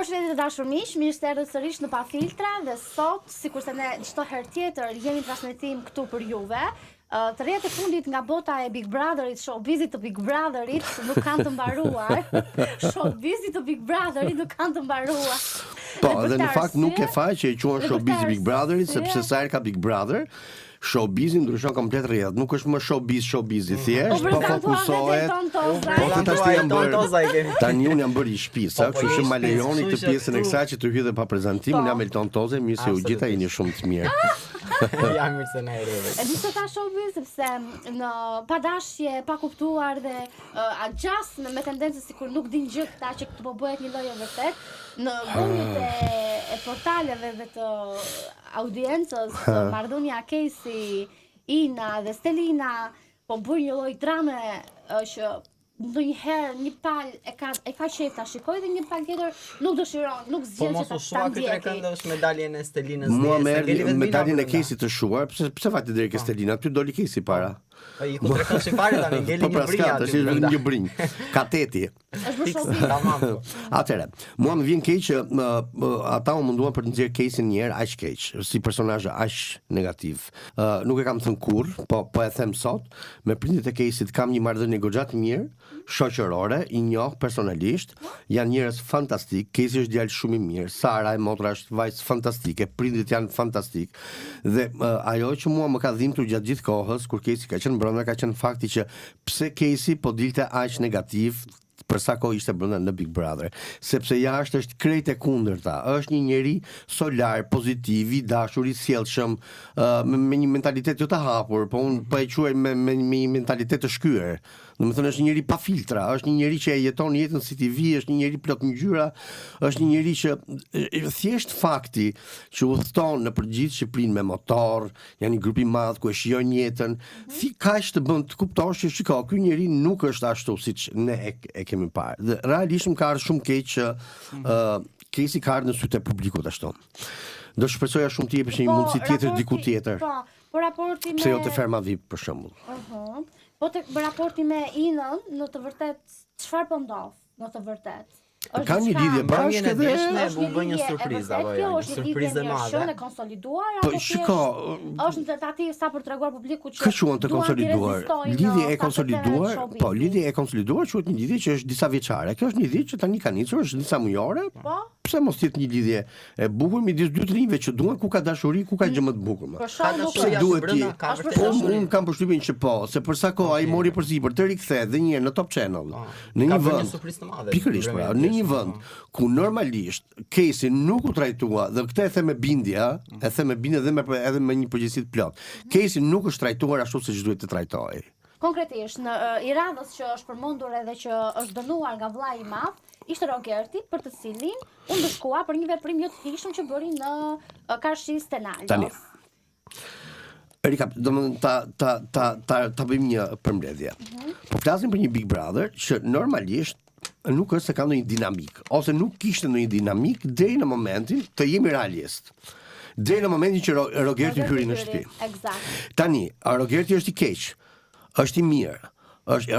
Përshëndetje të dashur miq, mirë se erdhët sërish në Pa Filtra dhe sot, sikurse ne çdo herë tjetër jemi në transmetim këtu për juve. Të rrjetet e fundit nga bota e Big Brotherit, showbizit të Big Brotherit nuk kanë të mbaruar. Showbizit të Big Brotherit nuk kanë të mbaruar. Po, dhe në fakt nuk e faj që e quan showbiz Big Brotherit, sepse sa herë ka Big Brother, showbizi ndryshon komplet rrjet. Nuk është më showbizi thjesht, po fokusohet. Tani unë jam bërë i shtëpisë, kështu që ma lejoni të pjesën e kësaj që të hyj dhe pa prezantim, unë jam Elton Toze, mirë se u gjeta, jeni shumë të mirë. Jam mirë se na erdhë. E di se ta showbiz sepse në padashje, pa kuptuar dhe agjas me tendencë sikur nuk din gjë këta që këtu po bëhet një lloj e vërtet, në dhunjet e portaleve dhe të audiencës, marrëdhënia Casey, Ina dhe Stelina po bën një lloj drame që ndonjëherë një palë e ka qejf ta shikoj dhe një palë tjetër nuk dëshiron, nuk zgjen që ta ndjeki. Po mos këndosh medaljen e Stelinës. Mua më erdhi medaljen e Casey të shuar, pse fati deri ke Stelina, ty doli Casey para. Po i ku trekosh fare tani, ngeli një brinj aty. Tash është një brinj. Kateti. Është bërë shoqi. Tamam. Atëherë, mua më vjen keq që ata u munduan për të nxjerrë Casey një herë aq keq, si personazh aq negativ. Nuk e kam thënë kurr, po e them sot, me prindit e Caseyt kam një marrëdhënie goxha të mirë, shoqërore, i njoh personalisht, janë njerëz fantastik. Casey është djalë shumë i mirë, Sara e motra është vajzë fantastike, prindit janë fantastik. Dhe ajo që mua më ka dhimbtur gjatë gjithë kohës kur Casey ka qenë brenda, ka qenë fakti që pse Casey po dilte aq negativ për sa kohë ishte brenda në Big Brother, sepse jashtë është krejt e kundërta. Është një njeri solar, pozitiv, i dashur, i sjellshëm, me një mentalitet jo të hapur, po unë po e quaj me një mentalitet të shkyer. Domethënë është një njeri pa filtra, është një njeri që e jeton jetën si ti vi, është një njeri plot ngjyra, është një njeri që thjesht fakti që udhton në përgjithë Shqipërinë me motor, janë një grup i madh ku e shijojnë jetën, kaq të bën të kuptosh që shiko, ky njeri nuk është ashtu siç ne e kemi parë. Dhe realisht më ka ardhur shumë keq që Casey ka ardhur në sytë e publikut ashtu. Do shpresoja shumë të jepesh një mundësi tjetër diku tjetër. Po raporti me pse jo te Ferma VIP për shembull. Po tek raporti me Inën, në të vërtet çfarë po ndodh në të vërtet? Ka një lidhje bashkë dhe u bë një surprizë apo jo? Një surprizë e madhe. Është konsoliduar apo shiko, është në tentativë sa për treguar publikut që ka quhen të konsoliduar. Lidhje e konsoliduar, po lidhje e konsoliduar quhet një lidhje që është disa vjeçare. Kjo është një lidhje që tani ka nisur, është disa mujore. Po. Pse mos jetë një lidhje e bukur midis dy të rinjve që duan ku ka dashuri, ku ka gjë më të bukur. Ka dashuri duhet ti. Unë kam përshtypjen që po, se për sa kohë ai mori përsipër të rikthehet dhe një herë në Top Channel. Në një vend. Pikërisht pra, në një vend ku normalisht Casey nuk u trajtua, dhe këtë e them me bindje, dhe edhe me një përgjegjësi të plot. Casey nuk është trajtuar ashtu siç duhet të trajtohej. Konkretisht në Iradhës që është përmendur edhe që është dënuar nga vllai i madh, ishte Rogerti, për të cilin unë dëshkua për një veprim jo të thjeshtë që bëri në Karshi Stenal. Tani. Erika, domethënë ta bëjmë një përmbledhje. Po flasim për një Big Brother që normalisht nuk është se ka ndonjë dinamik, ose nuk kishte ndonjë dinamik deri në momentin, të jemi realist. Deri në momentin që Rogerti hyri në shtëpi. Eksakt. Tani, Rogerti është i keq, është i mirë.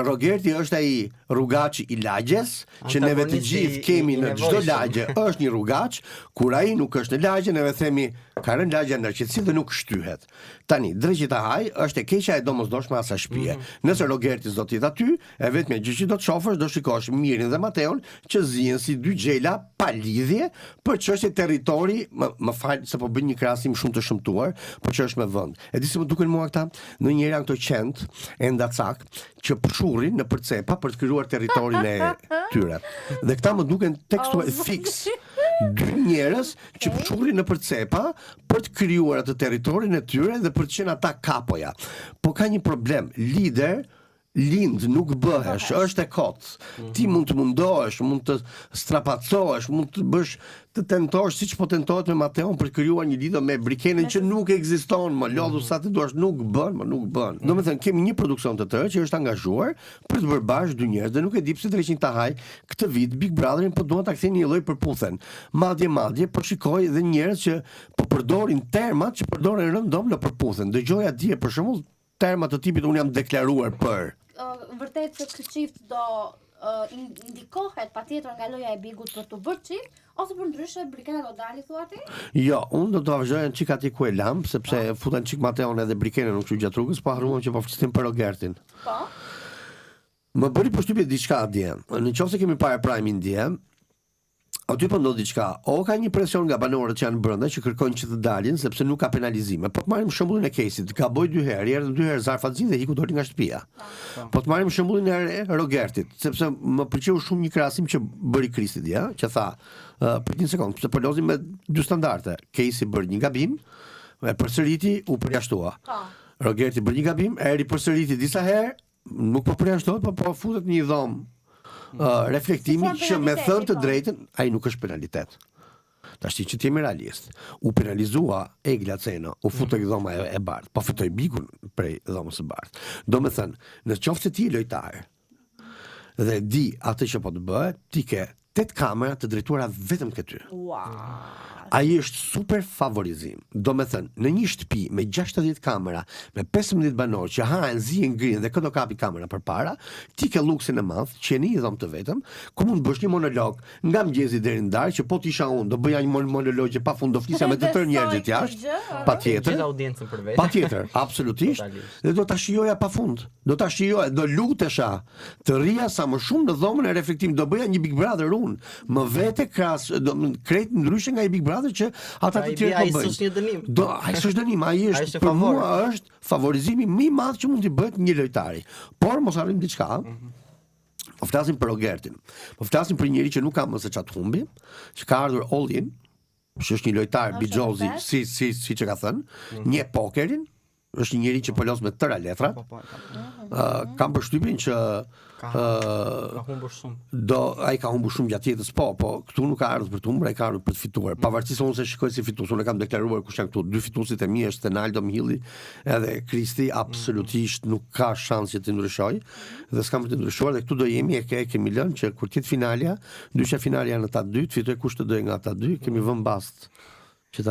Rogerti është ai rrugaçi i lagjes që neve të gjithë kemi në çdo lagje, është një rrugaç, kur ai nuk është në lagje, neve themi ka rënë lagja në qetësi dhe nuk shtyhet. Tani, drejt ta haj është e keqja e domosdoshme asaj shtëpie. Nëse Rogerti do të jetë aty, e vetmja gjë që do të shohësh do shikosh Mirin dhe Mateon që zihen si dy xhela pa lidhje për çështje territori, më fal se po bëj një krahasim shumë të shëmtuar, por që është me vend. E di se më duken mua këta, ndonjëherë janë këto qend e ndacak që përshurrin në përcepa për të krijuar territorin e tyre. Dhe këta më duken tekstual fix. Dy njerëz që përshurrin në përcepa për të krijuar atë territorin e tyre dhe për të qenë ata kapoja. Po ka një problem, lind nuk bëhesh, është e kot. Ti mund të mundohesh, mund të strapacohesh, mund të bësh të tentosh siç po tentohet me Mateon për të krijuar një lidhje me Brikenën që nuk ekziston, më lodhu sa ti duash, nuk bën. Domethënë kemi një produksion të tërë që është angazhuar për të bërë bashkë dy njerëz dhe nuk e di pse drejtin ta haj këtë vit Big Brotherin, po duan ta kthejnë një lloj përputhen. Madje po shikoj edhe njerëz që po përdorin termat që përdoren rëndom në përputhen. Dëgjoja dje për shembull terma të tipit unë jam deklaruar për. vërtet se ky çift do indikohet patjetër nga loja e Bigut për të bërë çift, ose për ndryshe Brikena do dali thua ti? Jo, unë do të vazhdoj çik aty ku e lam, sepse futan çik Mateon edhe Brikena nuk çu gjatë rrugës, po harruam që po flisnim për Rogertin. Po. Më bëri përshtypje diçka atje. Nëse kemi parë Prime dje, aty po ndodh diçka. O ka një presion nga banorët që janë brenda që kërkojnë që të dalin sepse nuk ka penalizime. Po të marrim shembullin e Kesit, gaboi 2 herë, erdhën 2 herë Zarfazin dhe iku doli nga shtëpia. Po të marrim shembullin e Rogertit, sepse më pëlqeu shumë një krahasim që bëri Kristi dje, që tha, për një sekond, sepse po lozim me dy standarde. Kesi bëri një gabim, e përsëriti, u përjashtua. Rogerti bëri një gabim, eri përsëriti disa herë, nuk po përjashtohet, po futet në një dhomë reflektimi që me thënë të drejtën ai nuk është penalitet. Tash që ti jemi realist. U penalizua Egla Ceno, u futoi dhoma e bardhë, po fitoi Bigun prej dhomës së bardhë. Domethënë, në qoftë se ti je lojtar dhe di atë që po të bëhet, ti ke 8 kamera të drejtuara vetëm ke ty. Ai është super favorizim. Do me thënë, në një shtëpi me 60 kamera, me 15 banorë që hahen, zihen, ngrihen dhe këto kapi kamera përpara, ti ke luksin e madh që në një dhomë të vetëm, ku mund bësh një monolog nga mëngjesi deri në darkë, që po të isha unë, do bëja një monolog që pafund do flisja me të tërë njerëzit jashtë, patjetër. Gjithë audiencën për vetë. Patjetër, absolutisht. Dhe do ta shijoja pafund. Do ta shijoja, do lutesha të rria sa më shumë në dhomën e reflektimit, do bëja një Big Brother unë, më vete krahas, do krejt ndryshe nga i Big Brother që ata të tjerë po bëjnë. Ai s'është dënim, ai është për mua është favorizimi më i madh që mund të bëhet një lojtari. Por mos harrim diçka. Po flasim për Rogertin. Po flasim për një njerëz që nuk ka më se çat humbi, që ka ardhur all in, që është një lojtar bixhozi, si që ka thënë, një pokerin, është një njerëz që po los me tëra letrat. Kam përshtypjen që ka humbur shumë. Ai ka humbur shumë gjatë jetës, po këtu nuk ka ardhur për të humbur, ai ka ardhur për të fituar. Pavarësisht se unë se shikoj si fitues, unë kam deklaruar kush janë këtu. Dy fituesit e mi është Ronaldo Mihilli edhe Kristi, absolutisht nuk ka shans që të ndryshoj. Dhe s'kam për të ndryshuar dhe këtu do jemi kemi lënë që kur tit finalja, dyshja finalja në ata dy, të fitoj kush të dojë nga ata dy, kemi vënë bast. Do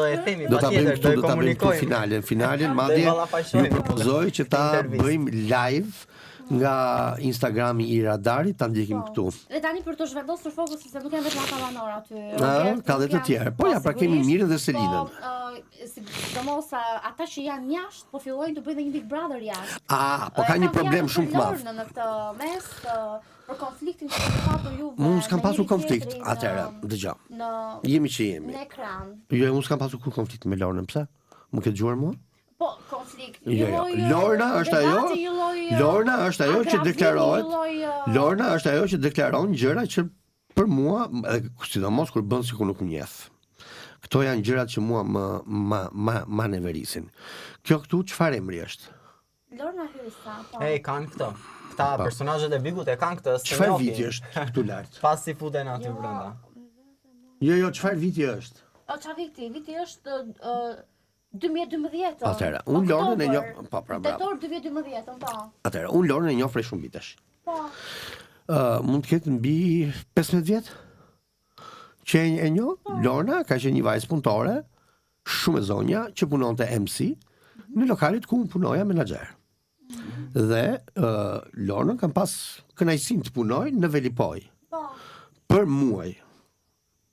e themi patjetër, do e komunikojmë finalen, madje ju propozoj që ta bëjmë live nga Instagrami i Radarit, ta ndjekim këtu. Dhe tani për të zhvendosur fokusin se nuk janë vetëm ata banor aty. Ka dhe të tjerë. Po ja, pra kemi Mirën dhe Selinën. Sidomos ata që janë jashtë, po fillojnë të bëjnë një Big Brother jashtë. Po ka një problem shumë të madh. Në këtë mes për konfliktin që ka pasur juve. Unë s'kam pasur konflikt atëherë, dëgjoj. Jemi që jemi. Në ekran. Jo, unë s'kam pasur kur konflikt me Lornën, pse? Më ke dëgjuar mua? Po, konflikt. Lorna është ajo që deklarohet. Lorna është ajo që deklaron gjëra që për mua, sidomos kur bën sikur nuk më njeh. Këto janë gjërat që mua më neverisin. Kjo këtu çfarë emri është? Lorna Hyrsa, po. Kanë këto. Këta personazhet e Bigut e kanë këtë. Çfarë viti është këtu lart? Pasi futen aty brenda. Jo, çfarë viti është? Çfarë viti? Viti është 2012. Atëherë, unë Lornën e njoh, po pra. Tetor 2012, po. Atëherë, unë Lornën e njoh prej shumë vitesh. Po. Mund të ketë mbi 15 vjet? Që e njoh, Lorna ka qenë një vajzë punëtore, shumë e zonja, që punonte MC në lokalit ku unë punoja menaxher. Dhe Lorna kam pas kënaqësinë të punoj në Velipoj. Po. Për muaj.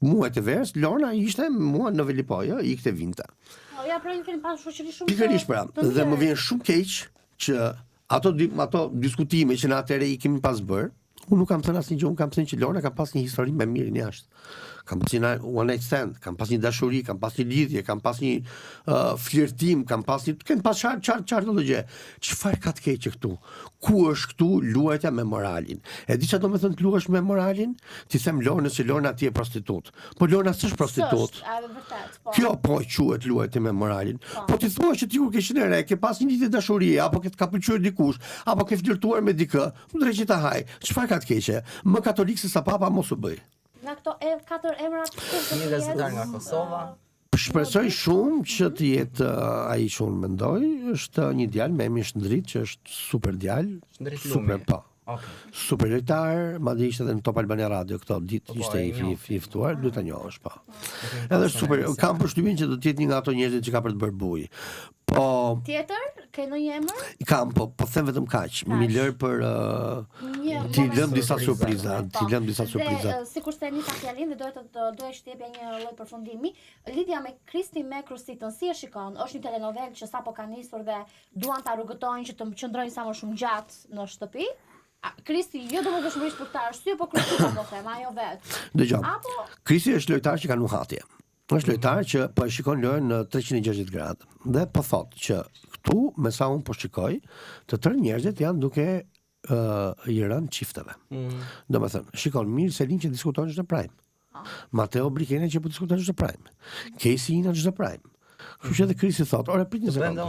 Muaj të verës, Lorna ishte mua në Velipoj, ikte vinte. Ja, pra kemi pasur shoqëri shumë. Pikërisht pra, dhe më vjen shumë keq që ato diskutime që në atëherë i kemi pas bërë, unë nuk kam thënë asnjë gjë, unë kam thënë që Lorna ka pas një histori me Mirin jashtë. Kam pas një one night stand, kam pas një dashuri, kam pas një lidhje, kam pas një flirtim, kam pas çfarë do të gjë. Çfarë ka të keqë këtu? Ku është këtu luajtja me moralin? E di çfarë do të thonë të luash me moralin? Ti them Lornës se Lorna ti je prostitut. Po Lorna s'është prostitut. Vërtet, po. Kjo po quhet luajtje me moralin. Po ti thua që ti kur ke qenë re, ke pas një lidhje dashurie, apo ke ka pëlqyer dikush, apo ke flirtuar me dikë, mund drejt ta haj. Çfarë ka të keqe? Më katolik se sa papa mos u bëj. Nga këto 4 emra një gazetar nga Kosova. Shpresoj shumë që të jetë ai që unë mendoj, është një djalë me emrin Shndrit, që është super djalë, super pa. Super lojtar, madje ishte edhe në Top Albania Radio këto ditë, ishte i ftuar, duhet ta njohësh pa. Edhe super, kam përshtypjen që do të jetë një nga ato njerëzit që ka për të bërë buj. Po tjetër, Ke ndonjë emër? Kam, po them vetëm kaq. Mi lër për ti lëm disa surpriza, Dhe sikur se nisa fjalin dhe doja që të jepja një lloj përfundimi, lidhja me Kristi me krusitën, si e shikon? Është një telenovel që sapo ka nisur dhe duan ta rrugëtojnë që të qëndrojnë sa më shumë gjatë në shtëpi? Kristi jo domosdoshmërisht për këtë arsye, po krusita do them, ajo vet. Dëgjoj. Kristi është lojtar që ka nuhatje. Është lojtar që po e shikon lojën në 360 gradë. Dhe po thotë që këtu, me sa unë po shikoj, të tërë njerëzit janë duke i rënë çifteve. Domethënë, shikon mirë Selin që diskuton çdo prime. Mateo Brikene që po diskuton çdo prime. Casey në çdo prime. Kështu që edhe Kristi thotë, "Ore prit një sekondë."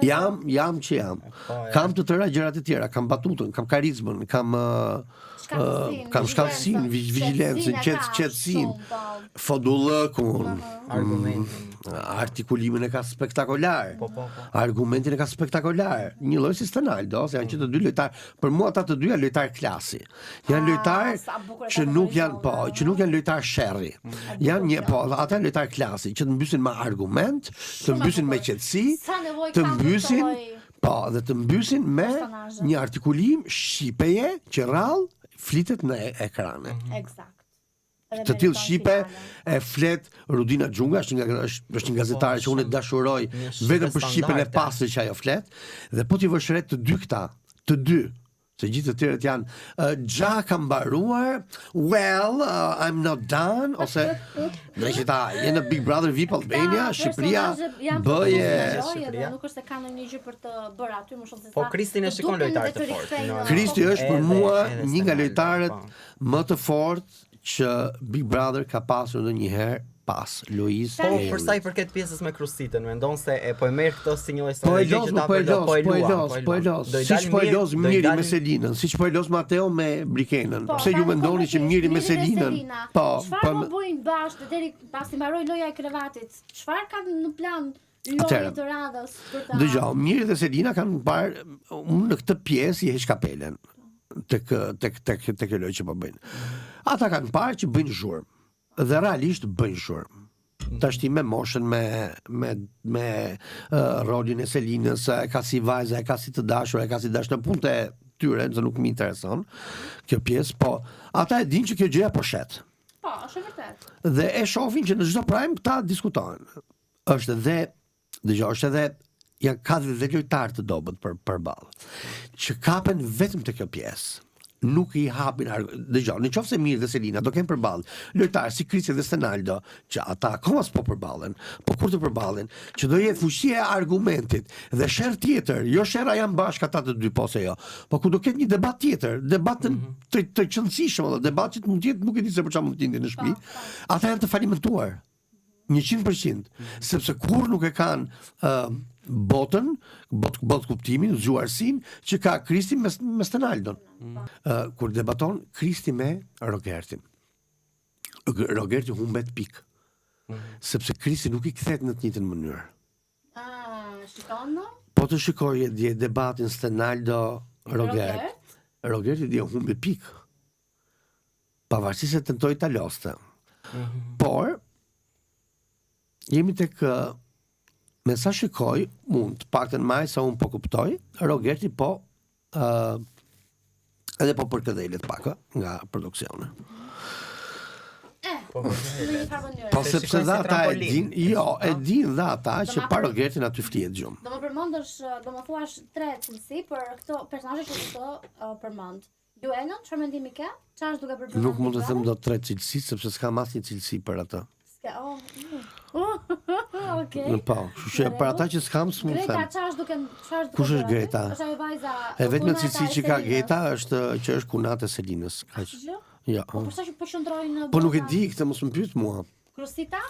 Jam që jam. Kam të tëra gjërat e tjera, kam batutën, kam karizmën, kam shkallësinë, vigjilencën, qetësinë, fodullëkun, artikulimin e ka spektakolar. Argumentin e ka spektakolar. Një lloj si Ronaldo, se janë që të dy lojtar, për mua ata të dy janë lojtar klasi. Janë lojtar që nuk janë lojtar sherrri. Janë ata janë lojtar klasi, që të mbysin me argument, të mbysin me qetësi, të mbysin me një artikulim shqipeje që rrallë flitet në ekrane. Eksakt. Të tillë shqipe e flet Rudina Xhunga, është një gazetare që unë e dashuroj vetëm për shqipen e pastër që ajo flet, dhe po t'i vësh re të dy këta, të dy, se gjithë të tjerët janë gja kam mbaruar, well, I'm not done, ose që ta jenë në Big Brother VIP Albania, Shqipëria bëje. Nuk është se ka ndonjë gjë për të bërë aty, më shumë se sa. Po Kristin e shikon lojtar të fortë. Kristi është për mua një nga lojtarët më të fortë që Big Brother ka pasur ndonjëherë pas Luis. Po për sa i përket pjesës me krusitën, mendon se po e merr këtë si një lloj strategjie që ta përdor. Siç po e los Miri me Selinën, siç po e los Mateo me Brikenën. Pse ju mendoni që Miri me Selinën? Çfarë po bëjnë bashkë deri pasi mbaroi loja e krevatit? Çfarë kanë në plan lojë të radhës për ta? Dëgjoj, Miri dhe Selina kanë parë unë në këtë pjesë i heq kapelen tek lojë që po bëjnë. Ata kanë parë që bëjnë zhurmë. Dhe realisht bëjnë zhurmë. Tashti me moshën, me rolin e Selinës, e ka si vajza, e ka si të dashur, e ka si dashur, punët e tyre, nëse nuk më intereson kjo pjesë, po ata e dinë që kjo gjëja po shet. Po, është vërtet. Dhe e shohin që në çdo prime këta diskutojnë. Është edhe ka dhe lojtar të dobët përballë, që kapen vetëm te kjo pjesë. Nuk i hapin dëgjoj, nëse Mirë dhe Selina do kenë përballë lojtarë si Kristi dhe Ronaldo, që ata akoma s'po përballen, po kur të përballen, që do jetë fuqia e argumentit dhe sherr tjetër, jo sherra janë bashkë ata të dy po se jo, po ku do ketë një debat tjetër, debat të qëndësishëm, debat që mund të jetë nuk e di se për çfarë mund të ndjen në shtëpi, ata janë të falimentuar 100%, sepse kur nuk e kanë botën kuptimin, zgjuarsin që ka Kristi me Ronaldon. Kur debaton Kristi me Rogertin. Rogerti humbet pikë. Sepse Kristi nuk i kthehet në të njëjtën mënyrë. Shikon? Po të shikoj dje debatin Ronaldo Rogert. Rogerti dje humbi pikë. Pavarësisht se tentoi ta loste. Por jemi tek me sa shikoj, mund të paktën më sa unë po kuptoj, Rogerti po edhe po përkëdhelet pak nga produksioni. Po sepse dha ata e din, e din dha ata që pa Rogertin aty flihet gjumë. Do më përmendosh, do më thuash 3 cilësi për këto personazhe që do të përmend. Juenën, çfarë mendimi ke? Çfarë është duke bërë? Nuk mund të them dot 3 cilësi sepse s'kam asnjë cilësi për atë. Okej. Po, kështu që për ata që s'kam s'mund të them. Greta, çfarë duke Kush është Greta? Është ajo vajza. E vetmja cilësi që ka Greta është që është kunat e Selinës, kaq. Jo. Po sa që po qëndrojnë. Po nuk e di, këtë mos më pyet mua. Krusita?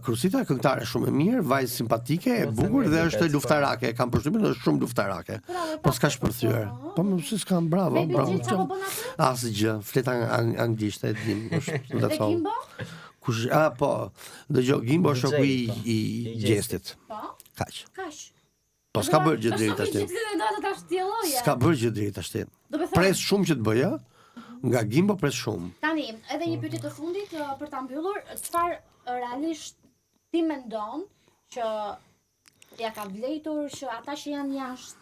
Krusita e këngëtare shumë e mirë, vajzë simpatike, e bukur dhe është luftarake, kam përshtypjen është shumë luftarake. Po s'ka shpërthyer. Po më si s'kam, bravo. Asgjë, flet anglisht, e dim, është Dhe Gimbo? Kush, po, dëgjoj, Gimbo është shoku i gjestit. Po. Kaq. Kaq. Po s'ka bërë gjë drejt ashtu. S'ka bërë gjë drejt ashtu. Pres shumë që të bëja, nga Gimbo pres shumë. Tani, edhe një pyetje të fundit për ta mbyllur, çfarë realisht ti mendon që ja ka vlejtur që ata që janë jashtë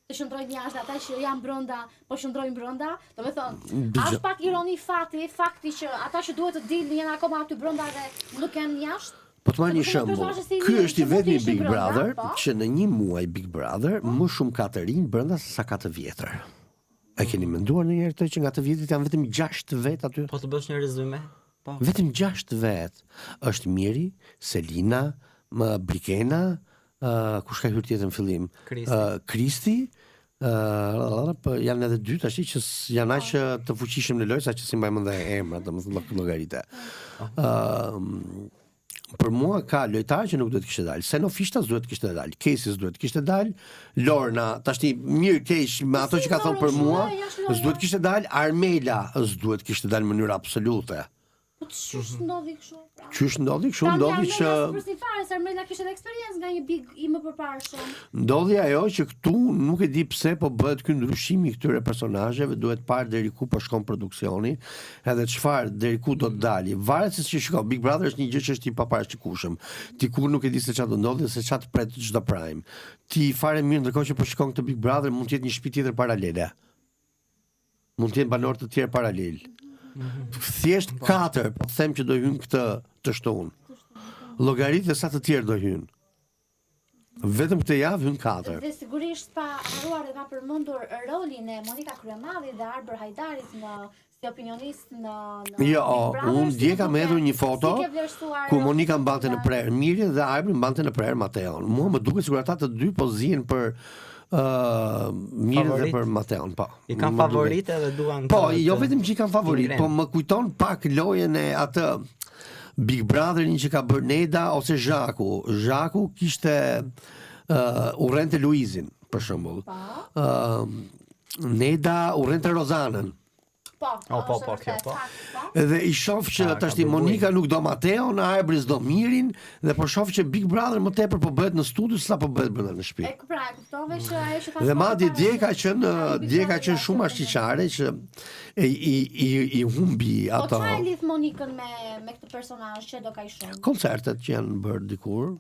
të shndrojnë jashtë, ata që janë brenda, po shndrojnë brenda. Do të thonë, është pak ironi fakti që ata që duhet të dilnin janë akoma aty brenda dhe nuk janë jashtë. Po të marrë një shembull. Ky është i vetmi Big Brother që në një muaj Big Brother më shumë ka të rinj brenda se sa ka të vjetër. A keni menduar ndonjëherë këtë që nga të vjetrit janë vetëm 6 vet aty? Po të bësh një rezume? Po. Vetëm 6 vet. Është Miri, Selina, Blikena, kush ka hyrë tjetër në fillim? Kristi. Janë edhe dy tash që janë aq të fuqishëm në lojë sa që si mbajmë edhe emrat, domethënë llogaritë. Për mua ka lojtarë që nuk duhet të kishte dalë. Seno Fishtas duhet të kishte dalë. Kesis duhet të kishte dalë. Lorna, tashti mirë keq me ato që ka thënë për mua, s'duhet të kishte dalë. Armela s'duhet të kishte dalë në mënyrë absolute. Po ç'është ndodhi kështu? Ç'është ndodhi kështu? Ndodhi që Armela kishte eksperiencë nga një Big i më përparshëm. Ndodhi ajo që këtu nuk e di pse po bëhet ky ndryshimi i këtyre personazheve, duhet parë deri ku po shkon produksioni, edhe çfarë deri ku do të dalë. Varet se shiko, Big Brother është një gjë që është i paparashikueshëm. Ti kur nuk e di se çfarë do ndodhi, se çfarë të pret çdo prime. Ti fare mirë ndërkohë që po shkon këtë Big Brother mund të jetë një shtëpi tjetër paralele. Mund të jenë banorë të tjerë paralel. Thjesht 4, po them që do hyn këtë të shtunë. Llogaritë sa të tjerë do hyn. Vetëm këtë javë hyn 4. Dhe sigurisht pa haruar dhe pa përmendur rolin e Monika Kryemadhi dhe Arbër Hajdarit në si opinionist në Jo, unë dje kam hedhur një foto ku Monika mbante në prerë Miri dhe Arbër mbante në prerë Mateon. Mua më duket sikur ata të dy po zihen për mirë dhe për Mateon, po. I kanë favoritë dhe duan. Po, jo vetëm që i kanë favorit, po më kujton pak lojën e atë Big Brotherin që ka bërë Neda ose Zhaku. Zhaku kishte urrente Luizin, për shembull. Neda urrente Rozanën. Po. Dhe i shoh që tashti Monika nuk do Mateon, Arbris do Mirin dhe po shoh që Big Brother më tepër po bëhet në studio sa po bëhet brenda në shtëpi. Pra, kuptove që ajo që ka. Dhe madje dje ka qenë shumë ashtiqare që i humbi ato. Po çfarë lidh Monikën me këtë personazh që do ka i shumë? Koncertet që janë bërë dikur.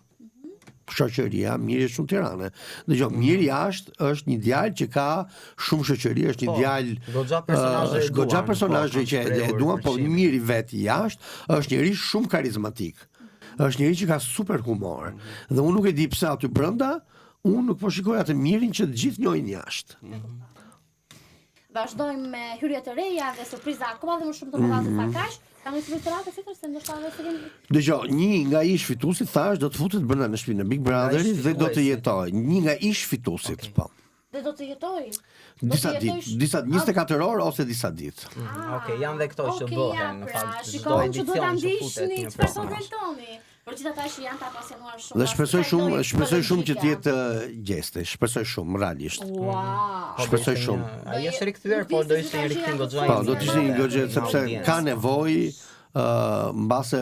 Shoqëria, Miri është shumë tirane. Dëgjoj, Miri është një djalë që ka shumë shoqëri, është një djalë goxha personazhe që e duan, po Miri vetë jashtë është njëri shumë karizmatik. Është njëri që ka super humor. Dhe unë nuk e di pse aty brenda, unë nuk po shikoj atë Mirin që të gjithë njohin jashtë. Vazhdojmë me hyrje të reja dhe surpriza akoma dhe më shumë të mëdha se sa kaq. Kam një surprizë tjetër se ndoshta do të kemi. Dëgjoj, një nga ish fituesit thash do të futet brenda në shtëpinë e Big Brotherit dhe do të jetojë. Një nga ish fituesit, po. Dhe do të jetojë. Disa ditë, 24 orë ose disa ditë. Okej, janë dhe këto që bëhen në fakt. Shikoj që do ta ndiqni çfarë do vërtoni. Por gjithë ata që janë të apasionuar shumë. Dhe shpresoj shumë që të jetë gjeste, shpresoj shumë realisht. Wow. Shpresoj shumë. Ai është rikthyer, por do ishte një rikthim goxha. Po, do të ishte një goxha sepse ka nevojë mbase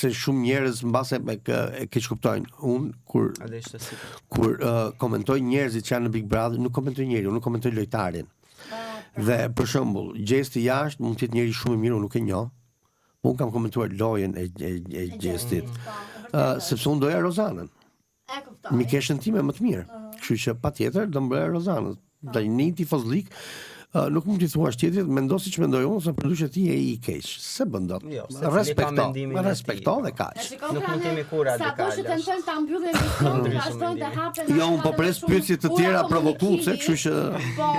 se shumë njerëz mbase e keq kuptojnë. Unë kur komentoj njerëzit që janë në Big Brother, nuk komentoj njeriu, unë komentoj lojtarin. Dhe për shembull, gjesti jashtë mund të jetë njëri shumë i mirë, unë nuk e njoh. Unë kam komentuar lojën e gjestit, sepse unë doja Rozanën. Mikeshën time më të mirë. Kështu që patjetër do mbroja Rozanën. Dhe një tifozlik nuk mund t'i thuash tjetrit, mendo siç mendoj unë, se përduqet ti e i keq. Se bën dot. Respekto dhe kaq. Nuk mund të jemi kur radikale. Sa do të tentojmë ta mbyllim diskutin, vazhdojmë të hapen. Jo, unë po pres pyetje të tjera provokuese, kështu që po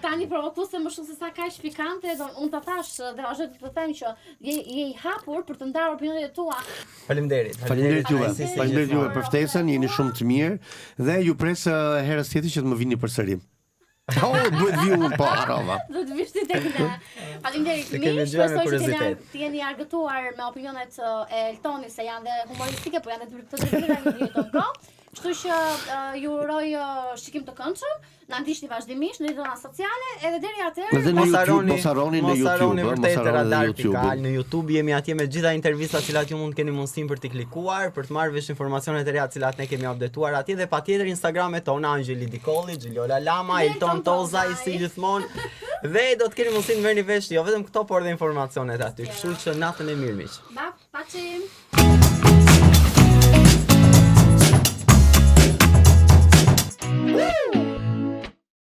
tani provokuese më shumë se sa kaq pikante, unë ta thash dhe vazhdoj të them që je i hapur për të ndarë opinionet tua. Faleminderit. Faleminderit juve. Faleminderit juve për ftesën, jeni shumë të mirë dhe ju pres herës tjetër që të më vini përsëri. Duhet vi unë po harova. Do të vish ti tek ne. Faleminderit miq, shpresoj që të jeni argëtuar me opinionet e Eltonit se janë dhe humoristike, po janë të drejta në jetën kohë. Kështu që ju uroj shikim të këndshëm, na ndiqni vazhdimisht në rrjetet sociale, edhe deri atëherë mos harroni në YouTube, në YouTube jemi atje me gjitha intervistat cilat ju mund të keni mundësinë për t'i klikuar, për të marrë vesh informacionet e reja cilat ne kemi updetuar atje dhe patjetër Instagramet tona Angeli Dikolli, Gjiliola Lama, Elton Toza, si gjithmonë. Dhe do të keni mundësinë të merrni vesh jo vetëm këto, por edhe informacionet aty. Kështu që natën e mirë miq. Paçim.